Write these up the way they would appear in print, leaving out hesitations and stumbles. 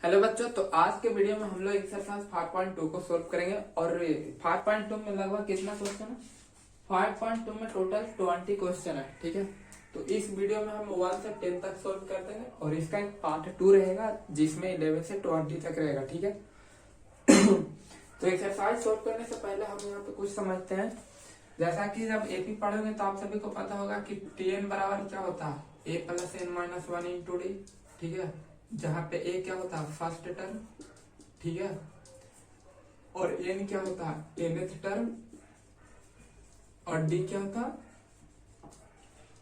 Hello बच्चों, तो आज के वीडियो में हम लोग एक्सरसाइज 5.2 को सॉल्व करेंगे। और 5.2 में लगभग कितना क्वेश्चन है? 5.2 में टोटल 20 क्वेश्चन है। ठीक है, तो इस वीडियो में हम 1 से 10 तक सॉल्व कर देंगे और इसका एक पार्ट 2 रहेगा जिसमें 11 से 20 तक रहेगा। ठीक है, तो एक्सरसाइज सॉल्व करने से पहले हम यहाँ पे कुछ समझते हैं। जैसा कि जब एपी पढ़ोगे तो आप सभी को पता होगा कि टीएन बराबर क्या होता है, A plus N minus 1 into D. ठीक है, जहाँ पे ए क्या होता है, फर्स्ट टर्म। ठीक है, और एन क्या होता है, nth टर्म। और डी क्या होता है,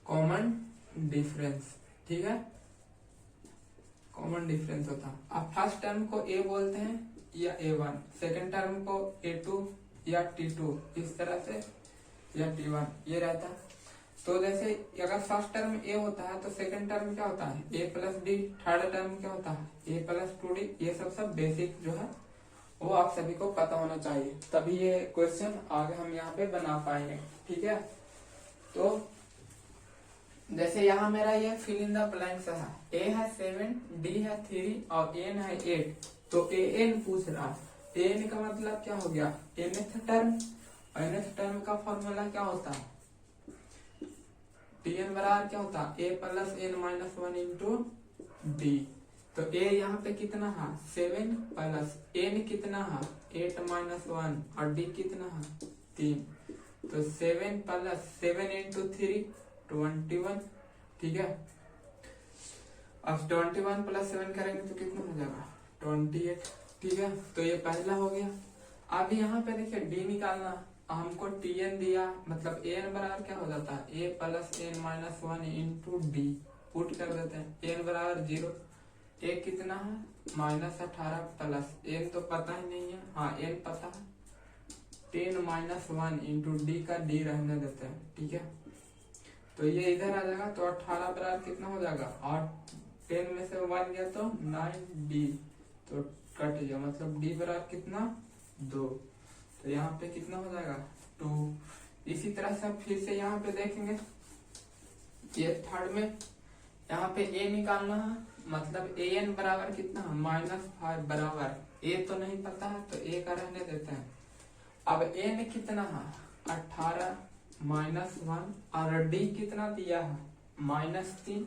कॉमन डिफरेंस। ठीक है, कॉमन डिफरेंस होता है। अब फर्स्ट टर्म को ए बोलते हैं या a1, सेकंड टर्म को a2 या t2, इस तरह से, या t1 ये रहता है। तो जैसे अगर फर्स्ट टर्म ए होता है तो सेकंड टर्म क्या होता है, a plus D. Third term क्या होता है, a प्लस 2d। ये सब बेसिक जो है वो आप सभी को पता होना चाहिए, तभी ये क्वेश्चन आगे हम यहाँ पे बना पाएंगे। ठीक है, तो जैसे यहाँ मेरा ये फिल इन द ब्लैंक्स है। ए है 7, डी है 3 और एन है 8। तो ए एन पूछ रहा है। एन का मतलब क्या हो गया, nth टर्म। nth टर्म का फॉर्मूला क्या होता है, टीएन बराबर क्या होता है, A plus N minus 1 into D. तो ए यहाँ पे कितना है, 7 प्लस एन कितना है, 8 माइनस 1 और डी कितना है, 3। तो 7 प्लस 7 इंटू 3 21। ठीक है, अब 21 प्लस 7 करेंगे तो कितना हो जाएगा, 28। ठीक है, तो ये पहला हो गया। अब यहाँ पे देखिए डी निकालना, हमको टीएन दिया, मतलब एन बराबर क्या हो जाता है, A plus N minus 1 into D. Put कर देते हैं, एन बराबर 0। ए कितना है, -18 प्लस एन तो पता ही नहीं है, हाँ एन पता है, 10 माइनस 1 इंटू डी का डी रहने देते हैं। ठीक है, तो ये इधर आ जाएगा, तो 18 बराबर कितना हो जाएगा, 8। 10 में से 1 गया तो 9d, तो कट गया, मतलब डी बराबर कितना, 2। तो यहाँ पे कितना हो जाएगा, 2। इसी तरह से फिर से यहाँ पे देखेंगे, ये थर्ड में यहाँ पे ए निकालना है, मतलब ए एन बराबर कितना, -5 बराबर, ए तो नहीं पता है तो ए का रहने देते हैं। अब एन कितना है, 18 माइनस 1 और डी कितना दिया है, -3।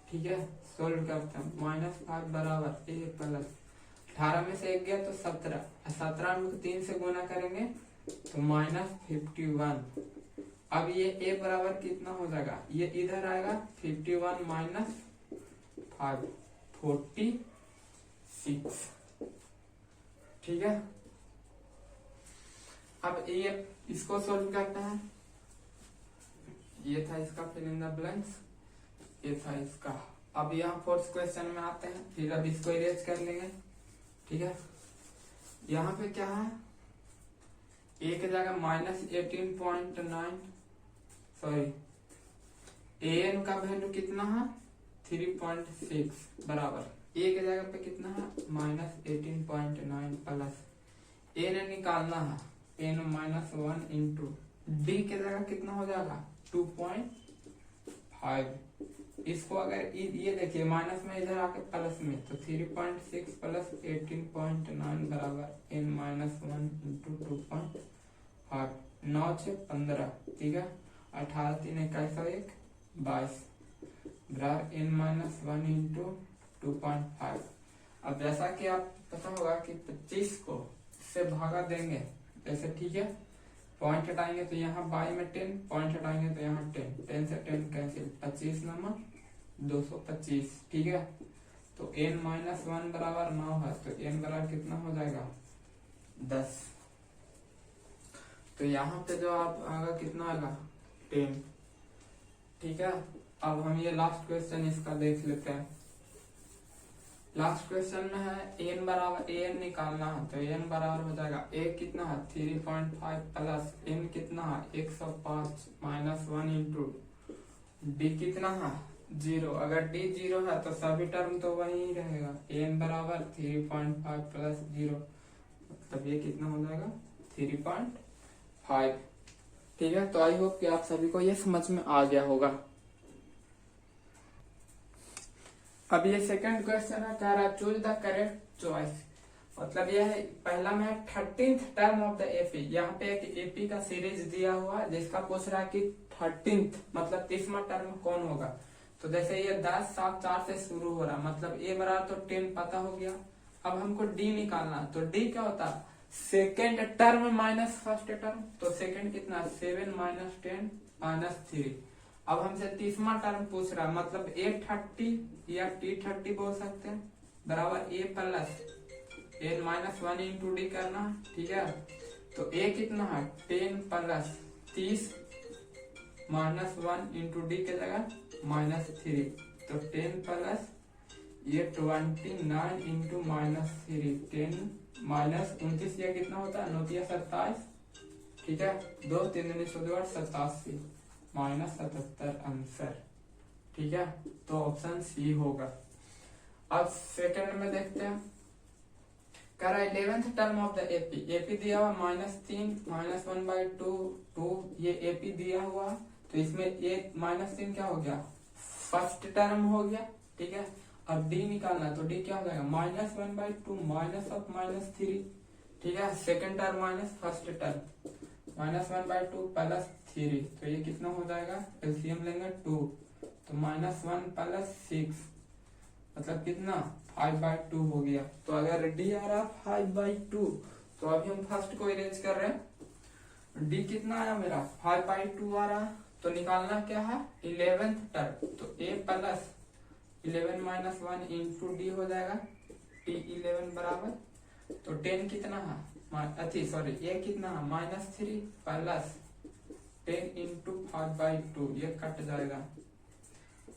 ठीक है, सोल्व करते हैं, -5 बराबर ए प्लस 18 में से 1 गया तो 17, 17 को 3 से गुना करेंगे तो -51। अब ये a बराबर कितना हो जाएगा, ये इधर आएगा, 51 माइनस 5 46। ठीक है, अब ये इसको सोल्व करते हैं। ये था इसका फिल इन द ब्लैंक्स, ये था इसका। अब यहाँ फोर्थ क्वेश्चन में आते हैं, फिर अब इसको इरेज कर लेंगे। ठीक है, यहाँ पे क्या है, एक जगह -18.9, सॉरी an का वैल्यू कितना है, 3.6 बराबर एक जगह पे कितना है, -18.9 प्लस n निकालना है, n माइनस 1 इंटू डी के जगह कितना हो जाएगा, 2.5। इसको अगर ये देखिए माइनस में इधर आके प्लस में, तो 3.6 प्लस 18.9 बराबर n माइनस 1 इंटू 2.5। 9 6 15। ठीक है, 18 3 21 1 22 बराबर n माइनस 1 इंटू 2.5। अब जैसा कि आप पता होगा कि 25 को इससे भागा देंगे जैसे, ठीक है, पॉइंट हटाएंगे तो यहाँ बाई में 10, पॉइंट हटाएंगे तो यहाँ 10, 10 से 10 कैंसिल, 25 नंबर 225। ठीक है, तो n माइनस 1 बराबर 9 है, तो n बराबर कितना हो जाएगा, 10। तो यहाँ पे जो आप आएगा कितना आएगा, 10। ठीक है, अब हम ये लास्ट क्वेश्चन इसका देख लेते हैं। लास्ट क्वेश्चन में है n बराबर an निकालना है, तो n बराबर हो जाएगा, a कितना है 3.5 प्लस n कितना है 105 माइनस 1 इंटू डी कितना है 0। अगर डी 0 है तो सभी टर्म तो वही रहेगा, n बराबर 3.5 प्लस 0, मतलब ये कितना हो जाएगा 3.5। ठीक है, तो आई होप कि आप सभी को ये समझ में आ गया होगा। अब ये सेकंड क्वेश्चन है, कह रहा चूज द करेक्ट चॉइस। मतलब यह है, पहला में 13th term of the AP. यहाँ पे एक एपी का सीरीज दिया हुआ जिसका पूछ रहा है कि 13th मतलब 30वां टर्म कौन होगा। तो जैसे ये 10 7 4 से शुरू हो रहा, मतलब ए बराबर तो 10 पता हो गया। अब हमको डी निकालना, तो डी क्या होता है, second term minus first term. तो सेकेंड कितना, 7 - 10 - 3। अब हमसे 30वां टर्म पूछ रहा है, मतलब A30 या T30 बोल सकते हैं, बराबर ए प्लस n - 1 इंटू डी करना। ठीक है, तो a कितना है, 10 प्लस 30 -1 इंटू डी के जगह -3, तो 10 प्लस ये 29 इंटू -3, 10 -29, ये कितना होता है, 9 × 27। ठीक है, 2 3 दूनी 87 -77 आंसर। ठीक है, तो ऑप्शन सी होगा। अब सेकंड में देखते हैं, कह रहा है 11th term of the AP. AP दिया हुआ -3 -1/2 2, ये एपी दिया हुआ, तो इसमें ये -3 क्या हो गया, फर्स्ट टर्म हो गया। ठीक है, अब डी निकालना, तो डी क्या हो जाएगा, -1/2 -3। ठीक है, second term minus first term, -1/2 plus 3, तो ये कितना हो जाएगा, एलसीएम लेंगे 2, तो -1 प्लस 6 मतलब कितना, 5/2 हो गया। तो अगर डी आ रहा 5/2, तो अभी हम फर्स्ट को इरेज कर रहे हैं। डी कितना आया मेरा, 5/2 आ रहा, तो निकालना क्या है, 11th टर्म। तो a प्लस 11 - 1 इंटू डी हो जाएगा, T11 बराबर, तो 10 कितना है, a कितना है, -3 प्लस 10 इंटू 5/2, ये कट जाएगा,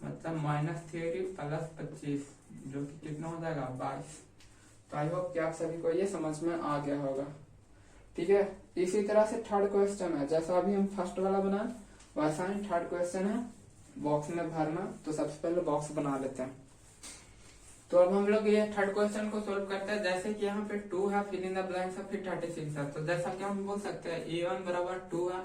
मतलब -3 प्लस 25, जो कि कितना हो जाएगा, 22। तो आई होप कि आप सभी को ये समझ में आ गया होगा। ठीक है, इसी तरह से थर्ड क्वेश्चन है, जैसा अभी हम फर्स्ट वाला बना वैसा ही थर्ड क्वेश्चन है, बॉक्स में भरना। तो सबसे पहले बॉक्स बना लेते हैं। तो अब हम लोग ये थर्ड क्वेश्चन को सोल्व करते हैं। जैसे कि यहाँ पे 2 है, फिल इन द ब्लैंक्स है, फिर 36 है। तो जैसा कि हम बोल सकते हैं A1 बराबर 2 है,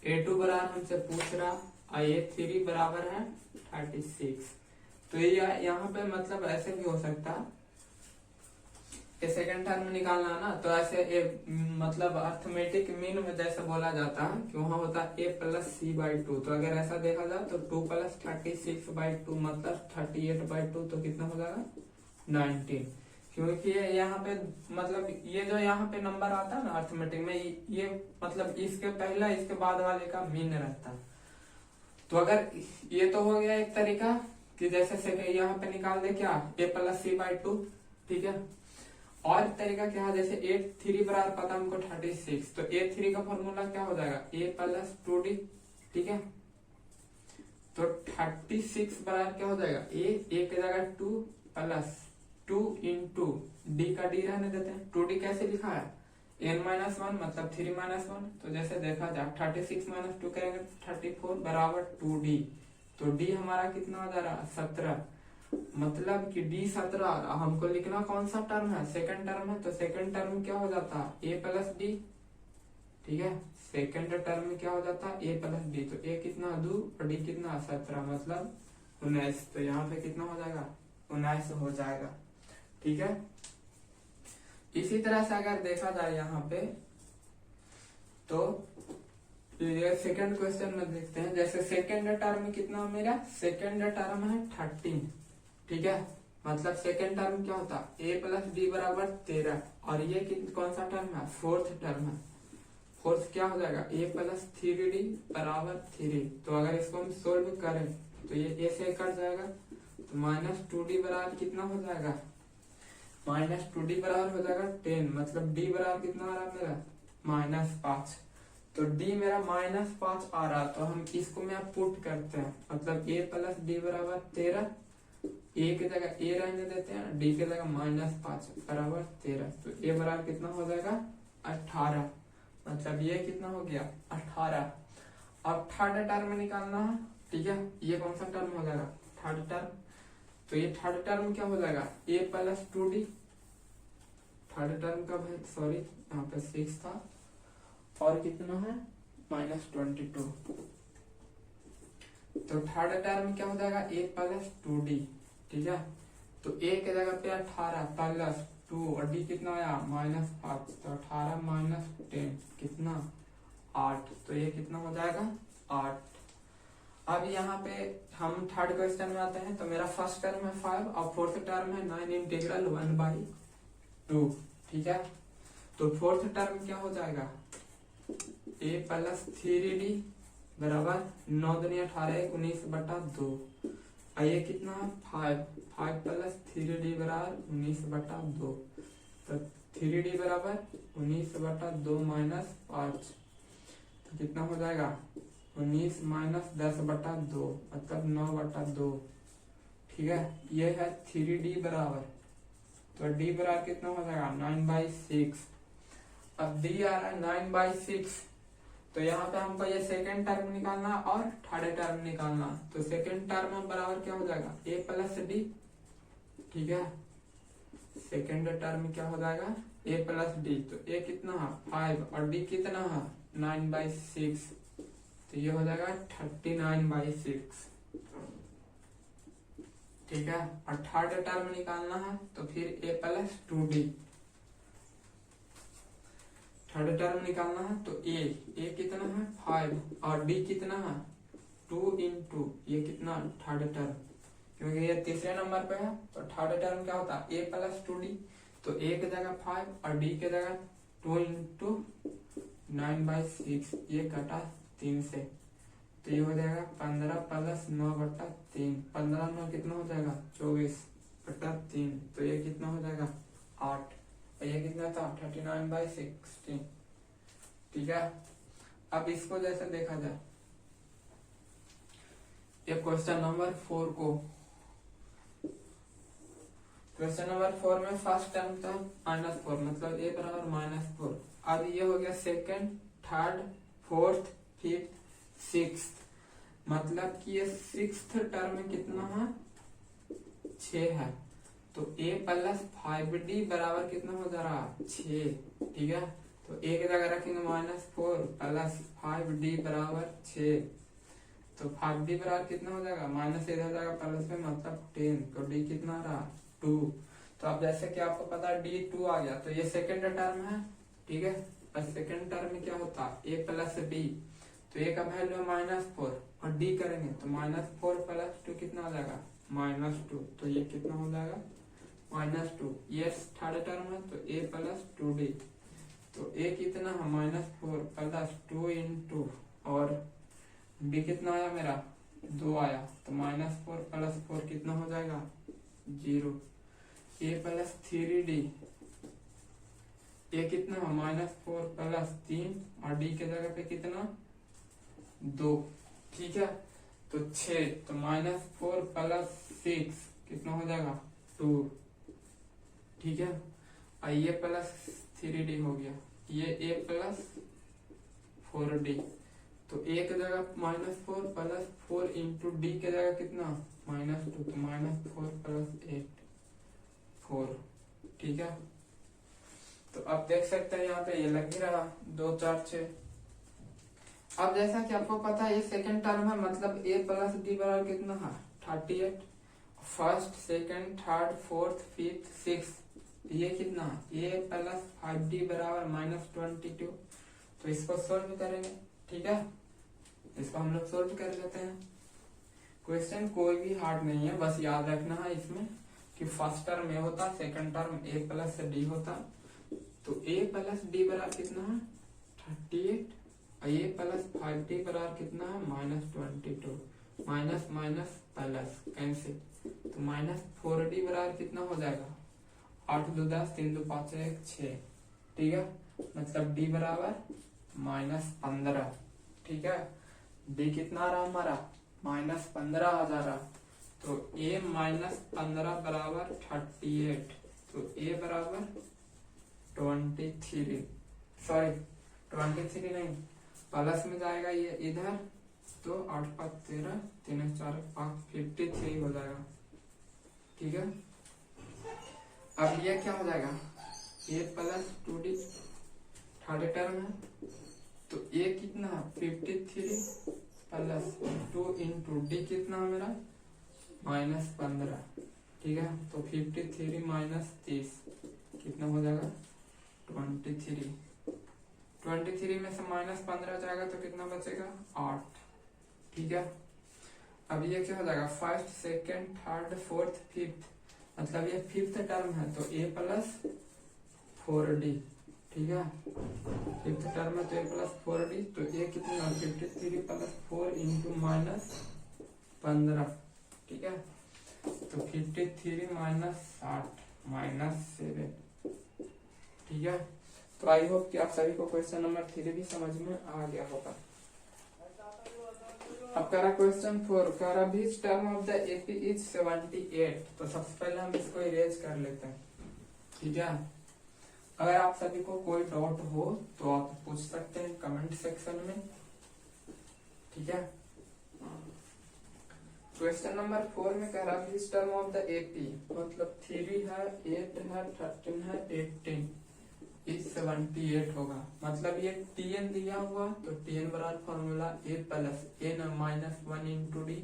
A2 बराबर हमसे पूछ रहा, और A3 बराबर है 36। तो ये यहाँ पे मतलब ऐसे भी हो सकता है, सेकंड टर्म निकालना ना, तो ऐसे मतलब अर्थमेटिक मीन में जैसे बोला जाता है कि वहां होता है a प्लस c/2। तो अगर ऐसा देखा जाए तो 2 प्लस 36/2 मतलब 38/2, तो कितना हो जाएगा, 19। क्योंकि यहाँ पे मतलब ये जो यहाँ पे नंबर आता है ना अर्थमेटिक में, ये मतलब इसके पहला इसके बाद वाले का मीन रहता है। तो अगर ये तो हो गया एक तरीका कि जैसे यहाँ पे निकाल दे क्या, a प्लस c/2। ठीक है, और तरीका क्या है, जैसे A3 बराबर पता हमको 36, तो A3 का फॉर्मूला क्या हो जाएगा, a प्लस 2d। ठीक है, तो 36 बराबर क्या हो जाएगा, a की जगह 2 प्लस 2 इंटू डी का डी रहने देते हैं। 2d कैसे लिखा है, n-1 मतलब 3-1। तो जैसे देखा जाए 36 - 2 करेंगे 34 बराबर 2d। तो d हमारा कितना हो जा रहा है, 17। मतलब कि D 17, हमको लिखना कौन सा टर्म है, सेकंड टर्म है। तो सेकंड टर्म क्या हो जाता है, a प्लस डी। ठीक है, सेकंड टर्म में क्या हो जाता है, a प्लस डी। तो a कितना 2 और d कितना 17, मतलब 19। तो यहाँ पे कितना हो जाएगा, 19 हो जाएगा। ठीक है, इसी तरह से अगर देखा जाए यहाँ पे, तो ये सेकंड क्वेश्चन में देखते हैं। जैसे सेकंड टर्म कितना मेरा, सेकंड टर्म है 13। ठीक है, मतलब सेकंड टर्म क्या होता है, a प्लस डी बराबर 13, और ये कौन सा टर्म है, फोर्थ टर्म है। फोर्थ क्या हो जाएगा, a प्लस 3d बराबर 3। तो अगर इसको हम सोल्व करें तो ये a से कट जाएगा, तो -2d बराबर कितना हो जाएगा, -2d बराबर हो जाएगा 10। मतलब d बराबर कितना आ रहा है मेरा, -5। तो d मेरा -5 आ रहा, तो हम इसको में पुट करते हैं, मतलब a प्लस डी बराबर 13, a की जगह a रहने देते हैं, d की जगह -5 बराबर 13। तो a बराबर कितना हो जाएगा, 18। मतलब ये कितना हो गया, 18। अब थर्ड टर्म निकालना है। ठीक है, ये कौन सा टर्म हो जाएगा, थर्ड टर्म। तो ये थर्ड टर्म क्या हो जाएगा, a plus 2d। Third term का भाई सॉरी यहाँ पे 6 था, और कितना है, -22। तो थर्ड टर्म क्या हो जाएगा, a प्लस 2d। ठीक है। तो a के जगह पे 18 प्लस 2 और d कितना आया -5, तो 18 माइनस 10 कितना 8, तो ये कितना हो जाएगा 8। अब यहाँ पे हम थर्ड क्वेश्चन में आते हैं। तो मेरा फर्स्ट टर्म है 5 और फोर्थ टर्म है 9 इंटीग्रल 1/2, ठीक है। तो फोर्थ टर्म क्या हो जाएगा a प्लस 3d बराबर 9 दूनी 18 19/2, और ये कितना है 5 प्लस 3d बराबर 19/2, तो 3d बराबर 19/2 माइनस 5, तो कितना हो जाएगा 19 माइनस 10/2 मतलब 9/2, ठीक है। ये है 3d बराबर, तो d बराबर कितना हो जाएगा 9/6। अब d आ रहा है 9/6, तो यहाँ पे हमको ये सेकेंड टर्म निकालना और थर्ड टर्म निकालना। तो सेकेंड टर्म बराबर क्या हो जाएगा a प्लस डी, ठीक है। सेकेंड टर्म क्या हो जाएगा a प्लस डी, तो a कितना है 5 और d कितना है 9/6, तो ये हो जाएगा 39/6, ठीक है। और थर्ड टर्म निकालना है तो फिर a plus 2d, third term निकालना है तो a कितना है 5 और d कितना है 2 इंटू ये कितना थर्ड टर्म, क्योंकि ये तीसरे नंबर पे है। तो थर्ड टर्म क्या होता है a प्लस 2d, तो a की जगह 5 और d की जगह 2 इंटू 9/6, ये कटा 3 से, तो ये हो जाएगा 15 प्लस 9/3, 15 9 कितना हो जाएगा 24/3, तो ये कितना हो जाएगा 8, और ये कितना था 39/16, ठीक है। अब इसको जैसे देखा जाए, ये क्वेश्चन नंबर 4 को, क्वेश्चन नंबर 4 में फर्स्ट टर्म था -4 मतलब a बराबर -4। अब ये हो गया second, third, fourth, fifth, sixth, मतलब कि ये सिक्स्थ टर्म में कितना है 6 है। तो a प्लस 5d बराबर कितना हो जा रहा 6, ठीक है। तो a की जगह रखेंगे -4 प्लस 5d बराबर 6, तो 5d बराबर कितना हो जाएगा माइनस इधर जाएगा प्लस में मतलब 10, तो d कितना रहा 2। तो अब जैसे कि आपको पता है d 2 आ गया, तो ये सेकंड टर्म है, ठीक है। और सेकंड टर्म में क्या होता है a प्लस d, तो a का वैल्यू है -4 और d करेंगे तो -4 प्लस 2 कितना आ जाएगा -2, तो ये कितना हो जाएगा -2। ये थर्ड टर्म है तो a प्लस 2d, तो a कितना है -4 प्लस 2 इंटू और d कितना आया मेरा 2 आया, तो -4 प्लस 4 कितना हो जाएगा 0। a प्लस 3d, a कितना है -4 प्लस 3 और d के जगह पे कितना 2, ठीक है। तो 6, तो -4 प्लस 6 कितना हो जाएगा 2, ठीक है। और ये प्लस 3d हो गया, ये a प्लस 4d, तो a के जगह -4 प्लस 4 इंटू d के जगह कितना -2, तो -4 प्लस 8 4, ठीक है। तो अब देख सकते हैं यहाँ पे ये लग ही रहा 2 4 6। अब जैसा कि आपको पता है ये सेकंड टर्म है, मतलब a प्लस d बराबर कितना है 38, first second third fourth fifth six, ये कितना a प्लस 5d बराबर -22, तो इसको सोल्व करेंगे, ठीक है। इसको हम लोग सोल्व कर लेते हैं। क्वेश्चन कोई भी हार्ड नहीं है, बस याद रखना है इसमें कि फर्स्ट टर्म a होता, second term a plus d होता, तो a प्लस d बराबर कितना है 38 और a प्लस 5d बराबर कितना है -22, माइनस माइनस प्लस कैंसिल, तो -4d बराबर कितना हो जाएगा 8 2 10 3 2 5 1 6, ठीक है। मतलब d बराबर -15, ठीक है। d कितना रहा हमारा -15 आ जा रहा, तो a -15 बराबर 38, तो a बराबर 23, सॉरी 23 नहीं प्लस में जाएगा ये इधर, तो 8 5 13 3 4 5 53 हो जाएगा, ठीक है। अब ये क्या हो जाएगा a plus 2d third term है, तो a कितना 53 प्लस 2 इंटू d कितना है मेरा -15, ठीक है। तो 53 माइनस 30 कितना हो जाएगा 23। 23 में से -15 जाएगा तो कितना बचेगा 8। ठीक है। अब ये क्या हो जाएगा first second third fourth fifth, मतलब ये फिफ्थ टर्म है तो a प्लस 4d। ठीक है, फिफ्थ टर्म है तो a प्लस 4d, तो ये कितना 53 प्लस 4 इंटू -15। ठीक है, तो 53 माइनस 60 माइनस 7। ठीक है, तो आई होप कि आप सभी को क्वेश्चन नंबर 3 भी समझ में आ गया होगा। अब करा क्वेश्चन 4, करा बीच term of the AP is 78। तो सबसे पहले हम इसको इरेज कर लेते हैं। ठीक है, अगर आप सभी को कोई डाउट हो तो आप पूछ सकते हैं कमेंट सेक्शन में। ठीक है, क्वेश्चन नंबर 4 में कह रहा बीच टर्म ऑफ द एपी, मतलब 3 है 8 है 13 है 18 इज 78 होगा। मतलब ये tn दिया हुआ तो tn बराबर formula a plus n minus 1 into D.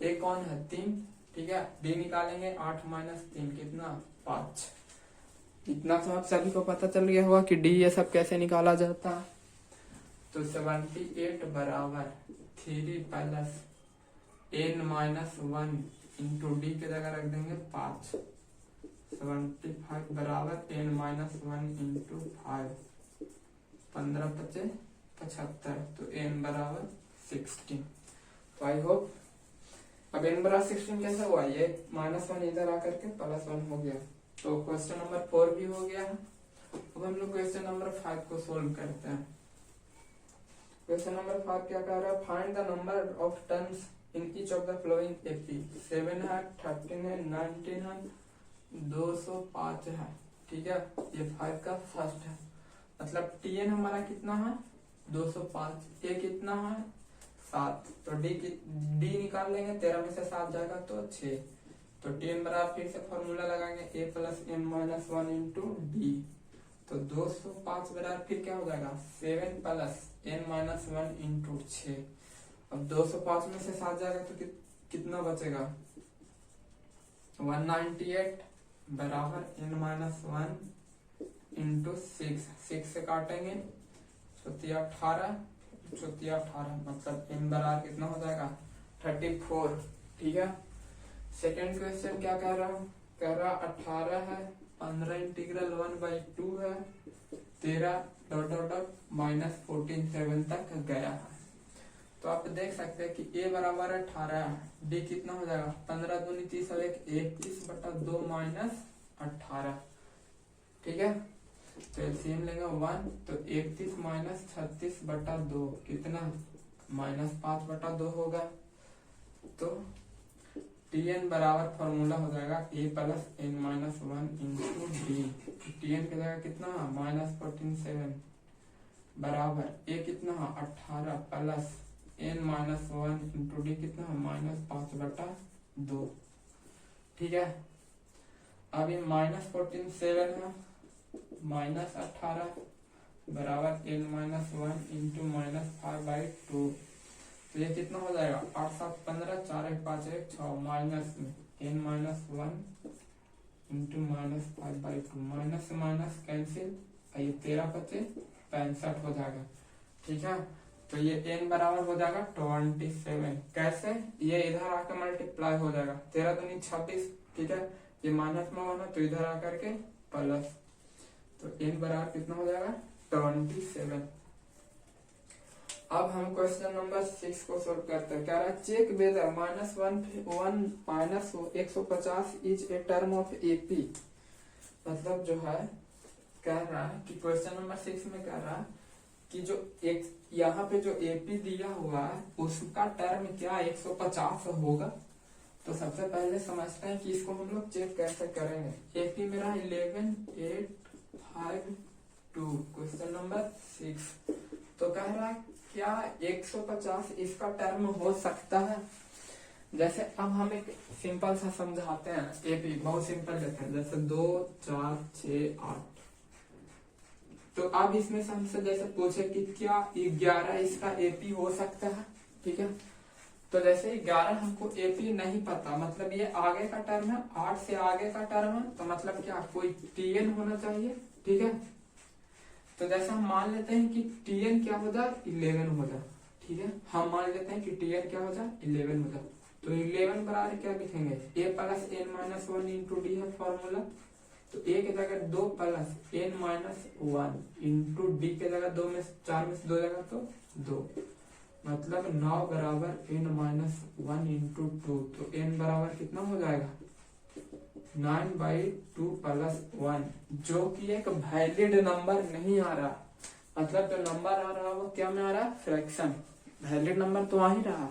A कौन है 3। ठीक है, d निकालेंगे 8 माइनस 3 कितना 5। इतना तो आप सभी को पता चल गया होगा कि d ये सब कैसे निकाला जाता है। तो 78 बराबर 3 plus n minus 1 into D के जगह रख देंगे 5। 75 बराबर n माइनस 1 इंटू 5, 15 × 5 = 75, तो n बराबर 16। तो आई होप अब n बराबर 16 कैसे हुआ, ये -1 इधर आकर के +1 हो गया। तो क्वेश्चन नंबर 4 भी हो गया है। अब हम लोग क्वेश्चन नंबर 5 को सोल्व करते हैं। क्वेश्चन नंबर 5 क्या कह रहा है, find the number of terms in each of the flowing AP. 7 है 13 है 19 है 205 है। ठीक है, ये 5 का फर्स्ट है, मतलब tn हमारा कितना है 205, a कितना है 7, तो d निकाल लेंगे, 13 में से 7 जाएगा तो 6। तो tn बराबर फिर से फॉर्मूला लगाएंगे a plus n minus 1 into D. तो 205 बराबर फिर क्या हो जाएगा 7 प्लस n माइनस 1 इंटू 6। अब 205 में से 7 जाएगा तो कितना बचेगा 198 बराबर n माइनस 1 इंटू 6 से काटेंगे 18, मतलब n बराबर कितना हो जाएगा 34। ठीक है, सेकेंड क्वेश्चन क्या कह रहा हूँ, कह रहा 18 है 15 इंटीग्रल 1/2 है 13 -14 7 तक गया है। तो आप देख सकते हैं कि a बराबर 18, d कितना हो जाएगा 15 दूनी 30 और 31 बटा 2 माइनस 18। ठीक है, तो एलसीएम लेंगे 1, तो 31 माइनस 36 बटा 2 कितना -5 बटा 2 होगा। तो tn बराबर फॉर्मूला हो जाएगा a plus n minus 1 into D. tn की जगह कितना -14 7 बराबर a कितना 18 plus n minus 1 into D कितना -5 बटा 2। ठीक है, अब ये -14 7 है -18 बराबर n माइनस 1 इंटू -5/2। तो ये कितना हो जाएगा 8 7 15 4 1 5 1 6 माइनस में n माइनस 1 इंटू -5/2, माइनस से माइनस कैंसिल, ये 13 × 65 हो जाएगा। ठीक है, तो ये n बराबर हो जाएगा 27। कैसे, ये इधर आकर मल्टीप्लाई हो जाएगा 13 दूनी 26। ठीक है, ये माइनस में होना तो इधर आकर के प्लस, तो n बराबर कितना हो जाएगा 27। अब हम क्वेश्चन नंबर 6 को सोल्व करते हैं। क्या रहा, check whether -1 minus 150 is a term of AP. मतलब जो है कह रहा है कि क्वेश्चन नंबर 6 में कह रहा है कि जो एक यहाँ पे जो एपी दिया हुआ है उसका टर्म क्या 150 होगा। तो सबसे पहले समझते हैं कि इसको हम लोग चेक कैसे करेंगे। एपी मेरा 11 8 5 2 क्वेश्चन नंबर 6। तो कह रहा है क्या 150 इसका टर्म हो सकता है। जैसे अब हम एक सिंपल सा समझाते हैं, एपी बहुत सिंपल लेते हैं, जैसे 2 4 6 8। तो अब इसमें हमसे जैसे पूछे कि क्या 11 इसका एपी हो सकता है। ठीक है, तो जैसे 11 हमको एपी नहीं पता, मतलब ये आगे का टर्म है, 8 से आगे का टर्म है, तो मतलब क्या कोई टीएन होना चाहिए। ठीक है, तो जैसे हम मान लेते हैं कि टीएन क्या हो जाए 11 हो जाए। ठीक है, हम मान लेते हैं कि टीएन क्या हो जाए 11 हो जाए। तो 11 बराबर क्या लिखेंगे, A plus N minus one into D है फॉर्मूला। तो ए के जगह 2 plus N minus one into D के जगह 2 में 4 में से 2 जगह तो 2, मतलब 9 बराबर n minus one into two. तो एन बराबर कितना हो जाएगा 9/2 प्लस 1, जो कि एक वैलिड नंबर नहीं आ रहा। मतलब जो नंबर आ रहा वो क्या में आ रहा, फ्रैक्शन। वैलिड नंबर तो आ ही रहा,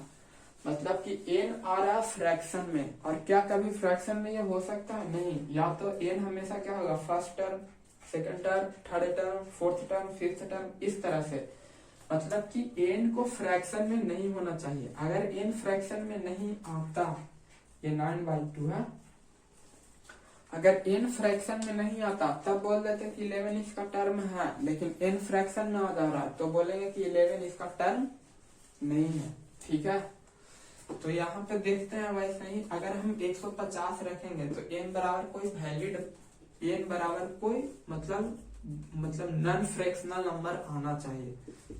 मतलब कि एन आ रहा फ्रैक्शन में। और क्या कभी फ्रैक्शन में ये हो सकता है, नहीं। या तो एन हमेशा क्या होगा, first term, second term, third term, fourth term, fifth term, इस तरह से। मतलब कि एन को फ्रैक्शन में नहीं होना चाहिए। अगर एन फ्रैक्शन में नहीं आता, ये 9/2 है, अगर एन फ्रैक्शन में नहीं आता तब बोल देते कि 11 इसका टर्म है, लेकिन एन फ्रैक्शन में आ जा रहा है तो बोलेंगे कि 11 इसका टर्म नहीं है। ठीक है, तो यहाँ पे देखते हैं वैसे ही अगर हम 150 रखेंगे तो एन बराबर कोई वैलिड, एन बराबर कोई मतलब नॉन फ्रैक्शनल नंबर आना चाहिए।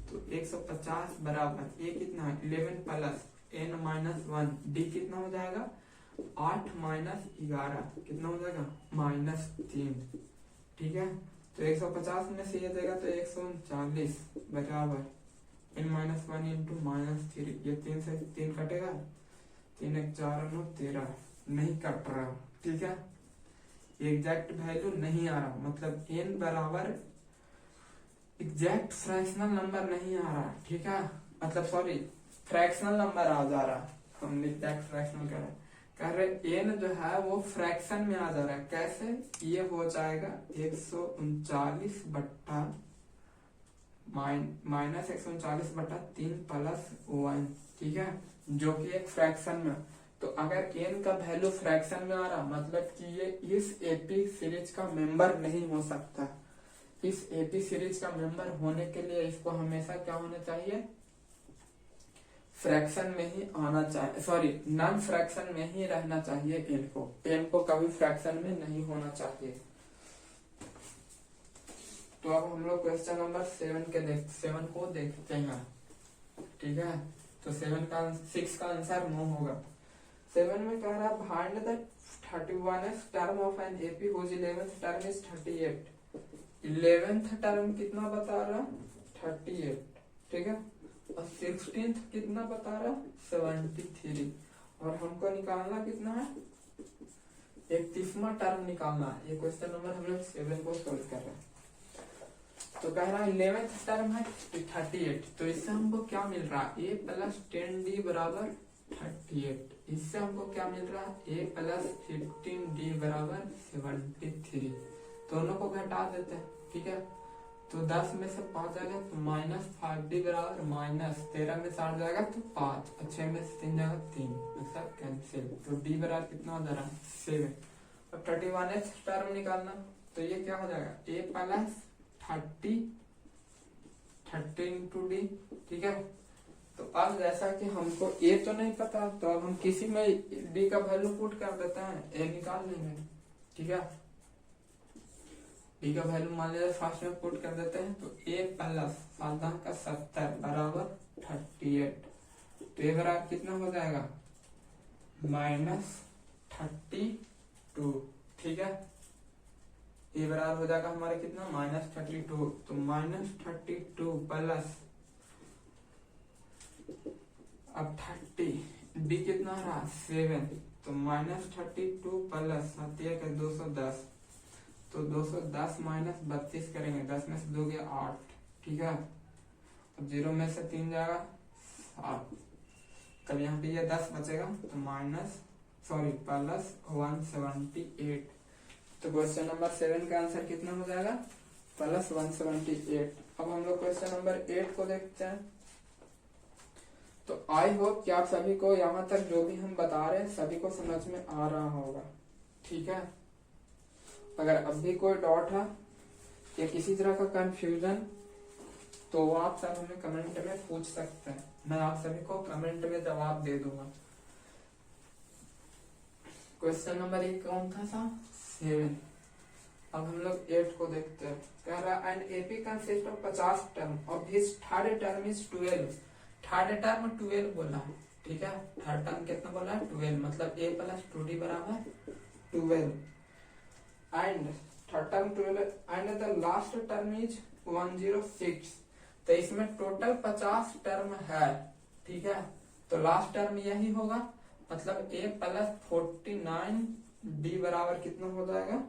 तो 150 बराबर ए कितना है 11 plus N minus one, d कितना हो जाएगा 8 माइनस 11, कितना हो जाएगा -3। ठीक है, तो 150 में से ये देगा तो 139 बराबर एन माइनस वन इंटू -3। ये 3 से 3 कटेगा, 3 1 4 9 13, नहीं कट रहा। ठीक है, एग्जैक्ट वैल्यू नहीं आ रहा, मतलब एन बराबर एग्जैक्ट फ्रैक्शनल नंबर नहीं आ रहा। ठीक है, मतलब सॉरी फ्रैक्शनल नंबर आ जा रहा, हम एग्जैक्ट फ्रैक्शनल कह रहे एन जो है वो फ्रैक्शन में आ जा रहा है। कैसे, ये हो जाएगा 139 बट्टा -139/3 प्लस 1। ठीक है, जो कि एक फ्रैक्शन में। तो अगर एन का वैल्यू फ्रैक्शन में आ रहा, मतलब कि ये इस एपी सीरीज का मेंबर नहीं हो सकता। इस एपी सीरीज का मेंबर होने के लिए इसको हमेशा क्या होना चाहिए, फ्रैक्शन में ही आना चाहिए, सॉरी नॉन फ्रैक्शन में ही रहना चाहिए। एन को कभी फ्रैक्शन में नहीं होना चाहिए। तो अब हम लोग क्वेश्चन नंबर 7 को देखते हैं। ठीक है, तो 6 का आंसर नो होगा। 7 में कह रहा find the 31st term of an AP whose 11th term is 38। 11th term कितना बता रहा 38। ठीक है, और 16th कितना बता रहा 73। और हमको निकालना कितना है 31वां टर्म निकालना है। ये क्वेश्चन नंबर हम लोग 7 को सोल्व कर रहे हैं। तो कह रहा है 11th टर्म है 38, तो इससे हमको क्या मिल रहा है a प्लस 10d बराबर 38। इससे हमको क्या मिल रहा है a प्लस 15d बराबर 73। दोनों को घटा देते हैं। ठीक है, तो 10 में से 5 जाएगा तो -5d बराबर -13 में से 8 जाएगा तो 5, और 6 में से 3 जाएगा 3, मतलब कैंसिल। तो d बराबर कितना हो जा रहा है 7। अब 31th टर्म निकालना, तो ये क्या हो जाएगा a प्लस 30 इंटू डी। ठीक है, तो अब जैसा कि हमको ए तो नहीं पता, तो अब हम किसी में डी का वैल्यू पुट कर देते हैं, ए निकाल लेंगे। ठीक है, डी का वैल्यू मान लीजिए फर्स्ट में पुट कर देते हैं, तो ए प्लस 70 बराबर 38। तो ए बराबर कितना हो जाएगा -32। ठीक है, ये बराबर हो जाएगा हमारे कितना -32। तो -32 प्लस अब 30, डी कितना रहा 7, तो -32 प्लस 210, तो 210 माइनस 32 करेंगे, 10 में से 2 गया 8। ठीक है, अब 0 में से 3 जाएगा 7, तब यहाँ पे ये 10 बचेगा, तो प्लस 178। तो क्वेश्चन नंबर 7 का आंसर कितना हो जाएगा प्लस 178। अब हम लोग क्वेश्चन नंबर 8 को देखते हैं। तो आई होप कि आप सभी को यहाँ तक जो भी हम बता रहे हैं सभी को समझ में आ रहा होगा। ठीक है, अगर अब भी कोई डाउट है या किसी तरह का कंफ्यूजन तो आप सब हमें कमेंट में पूछ सकते हैं। मैं आप सभी को कमेंट में जवाब दे दूंगा। क्वेश्चन नंबर 1 कौन था 7। अब हम लोग 8 को देखते हैं। कह रहा an AP consist of 50 term of his third term is 12। Third term 12 बोला है, ठीक है। थर्ड टर्म कितना बोला है 12, मतलब a प्लस 2d बराबर 12 and third term 12 and the last term is 106। तो इसमें टोटल 50 टर्म है, ठीक है। तो लास्ट टर्म यही होगा, मतलब a प्लस 49d बराबर कितना हो जाएगा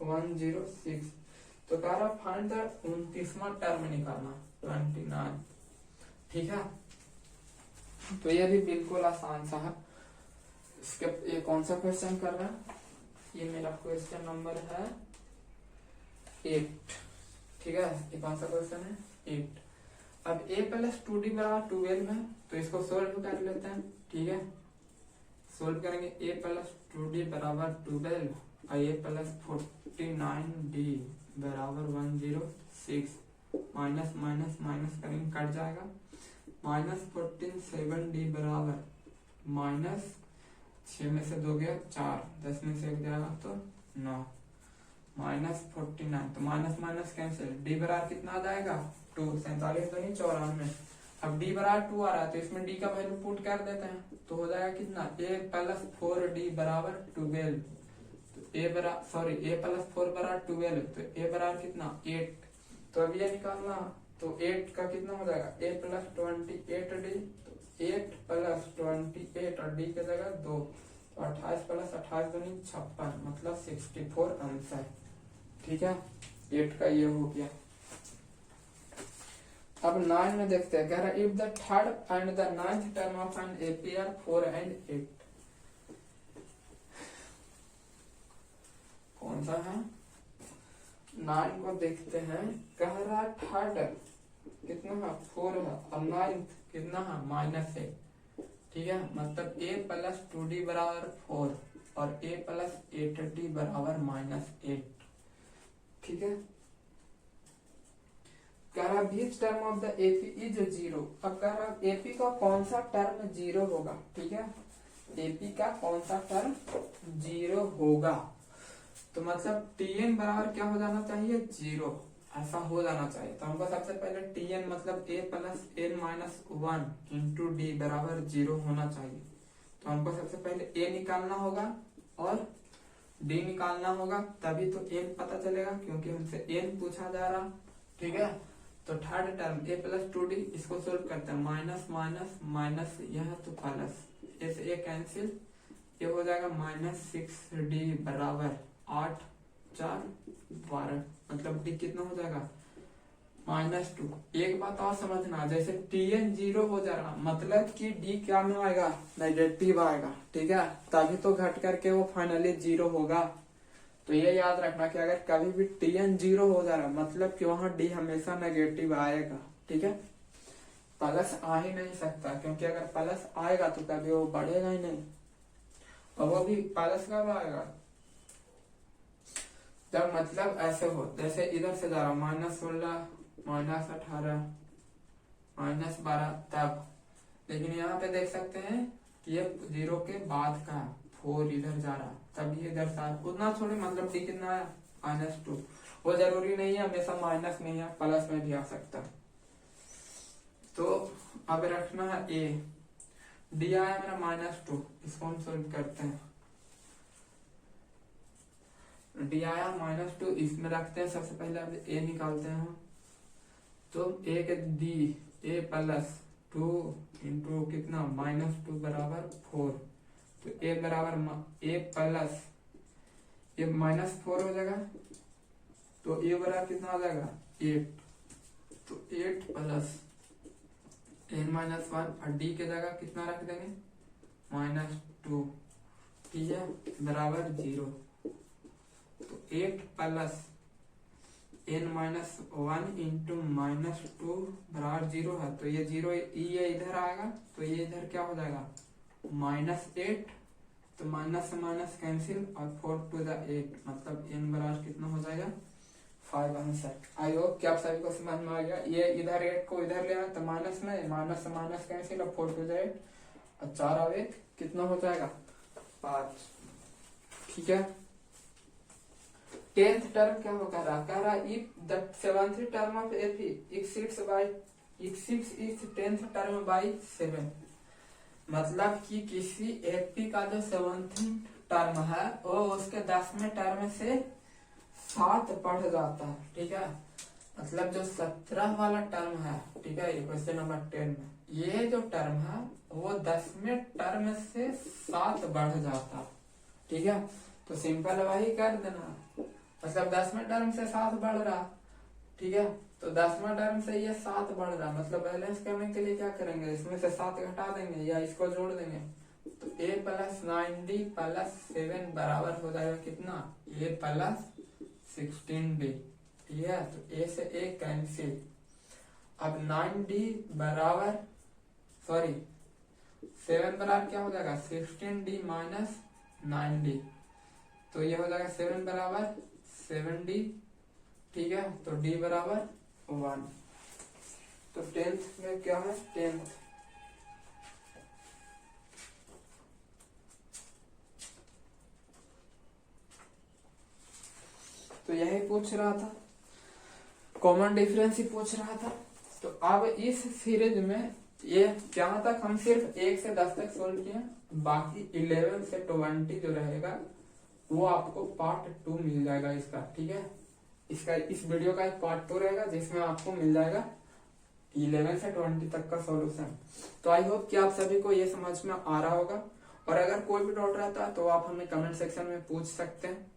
106। तो कह रहा फाइंड द 29वां टर्म निकालना 29, ठीक है। तो ये भी बिल्कुल आसान सा है। इसके ये कौन सा क्वेश्चन कर रहा है, ये मेरा क्वेश्चन नंबर है 8, ठीक है। ये कौन सा क्वेश्चन है 8। अब a प्लस 2d बराबर 12 है, तो इसको सोल्व कर लेते हैं, ठीक है। सोल्व करेंगे a प्लस 2d बराबर 12 और a प्लस 49d बराबर 106। माइनस माइनस माइनस करेंगे कट जाएगा, माइनस 14 7d बराबर माइनस 6 में से 2 गया 4, 10 में से 1 जाएगा तो 9, माइनस 49। तो माइनस माइनस कैंसिल, d बराबर कितना आ जाएगा 2, 47 तो नहीं 94। अब d बराबर 2 आ रहा है तो इसमें d का वैल्यू पुट कर देते हैं, तो हो जाएगा कितना a प्लस 4d बराबर 12। तो a प्लस 4 बराबर 12, तो a बराबर कितना 8। तो अब ये निकालना, तो 8 का कितना हो जाएगा a प्लस 28d, तो 8 प्लस 28 और d की जगह 2, तो 28 प्लस 28 दूनी 56, मतलब 64 आंसर, ठीक है। 8 का ये हो गया। अब 9 में देखते हैं। कह रहा if the third and the 9th term of an AP are 4 and 8। कौन सा है 9 को देखते हैं। कह रहा थर्ड कितना है 4 है और 9th कितना है -8, ठीक है। मतलब a प्लस 2d बराबर 4 और a प्लस 8d बराबर -8, ठीक है। कह रहा बीच term of the AP is 0। अब कह रहा एपी का कौन सा टर्म 0 होगा, ठीक है। एपी का कौन सा टर्म 0 होगा, तो मतलब tn बराबर क्या हो जाना चाहिए 0, ऐसा हो जाना चाहिए। तो हमको सबसे पहले tn मतलब a plus n minus 1 into D बराबर 0 होना चाहिए। तो हमको सबसे पहले a निकालना होगा और d निकालना होगा, तभी तो n पता चलेगा, क्योंकि हमसे n पूछा जा रहा, ठीक है। तो third term a plus 2d, इसको सोल्व करते हैं, माइनस माइनस माइनस यह तो प्लस, a से a कैंसिल, ये हो जाएगा -6d बराबर 8 4 12, मतलब d कितना हो जाएगा -2। एक बात और समझना, जैसे tn 0 हो जा रहा, मतलब कि d क्या में आएगा नेगेटिव आएगा, ठीक है। तभी तो घट करके वो फाइनली 0 होगा। तो ये याद रखना कि अगर कभी भी tn 0 हो जा रहा मतलब कि वहां d हमेशा नेगेटिव आएगा, ठीक है। प्लस आ ही नहीं सकता, क्योंकि अगर प्लस आएगा तो कभी वो बढ़ेगा ही नहीं, और वो भी प्लस कब आएगा जब मतलब ऐसे हो, जैसे इधर से जा रहा -16 -18 -12 तब। लेकिन यहाँ पे देख सकते हैं कि ये 0 के बाद का 4 इधर जा रहा, तब ये इधर से उतना थोड़ी, मतलब डी कितना आया -2। वो जरूरी नहीं है हमेशा माइनस नहीं है, प्लस में भी आ सकता। तो अब रखना है a, डी आया मेरा -2, इसको हम सोल्व करते हैं। डी आया -2, इसमें रखते हैं सबसे पहले, अब a निकालते हैं। तो a के डी a प्लस 2 इंटू कितना -2 बराबर 4, तो a बराबर a प्लस ये -4 हो जाएगा, तो a बराबर कितना आ जाएगा 8, तो 8 प्लस n-1 और d के जगह कितना रख देंगे -2, ठीक है, बराबर 0। तो 8 प्लस n-1 इंटू -2 बराबर 0 है, तो ये 0 ये इधर आएगा, तो ये इधर क्या हो जाएगा -8, तो माइनस से माइनस कैंसिल और 4 to the 8, मतलब n बराबर कितना हो जाएगा 5 आंसर। आई होप कि आप सभी को समझ में आ गया। ये इधर 8 को इधर ले आए तो माइनस में, माइनस से माइनस कैंसिल, 4 टू 8 और 4 और 1 कितना हो जाएगा 5। ठीक है। 10th टर्म क्या हो कह रहा if the 7th term of F exceeds इस 10th टर्म बाई 7। मतलब कि किसी एपी का जो 7th टर्म है वो उसके 10वें टर्म से 7 बढ़ जाता है। ठीक है। मतलब जो 17 वाला टर्म है, ठीक है, ये क्वेश्चन नंबर 10 में ये जो टर्म है वो 10वें टर्म से 7 बढ़ जाता है। ठीक है। तो सिंपल वही कर देना, मतलब 10वें टर्म से 7 बढ़ रहा। ठीक है। तो 10वां टर्म से ये 7 बढ़ रहा, मतलब बैलेंस करने के लिए क्या करेंगे, इसमें से 7 घटा देंगे या इसको जोड़ देंगे। तो a प्लस 9d प्लस 7 बराबर हो जाएगा कितना, a प्लस 16d। ठीक है। तो a से a कैंसिल। अब 9d बराबर 7 बराबर क्या हो जाएगा 16d माइनस 9d। तो ये हो जाएगा 7 बराबर 7d। ठीक है। तो d बराबर 1। तो 10th में क्या है 10th। तो यही पूछ रहा था, कॉमन डिफरेंस ही पूछ रहा था। तो अब इस सीरीज में ये यहाँ तक हम सिर्फ 1 से 10 तक सोल्व किए, बाकी 11 से 20 जो रहेगा वो आपको पार्ट 2 मिल जाएगा इसका। ठीक है। इसका इस वीडियो का एक पार्ट 2 रहेगा जिसमें आपको मिल जाएगा 11 से 20 तक का सॉल्यूशन। तो आई होप कि आप सभी को ये समझ में आ रहा होगा, और अगर कोई भी डाउट रहता है तो आप हमें कमेंट सेक्शन में पूछ सकते हैं।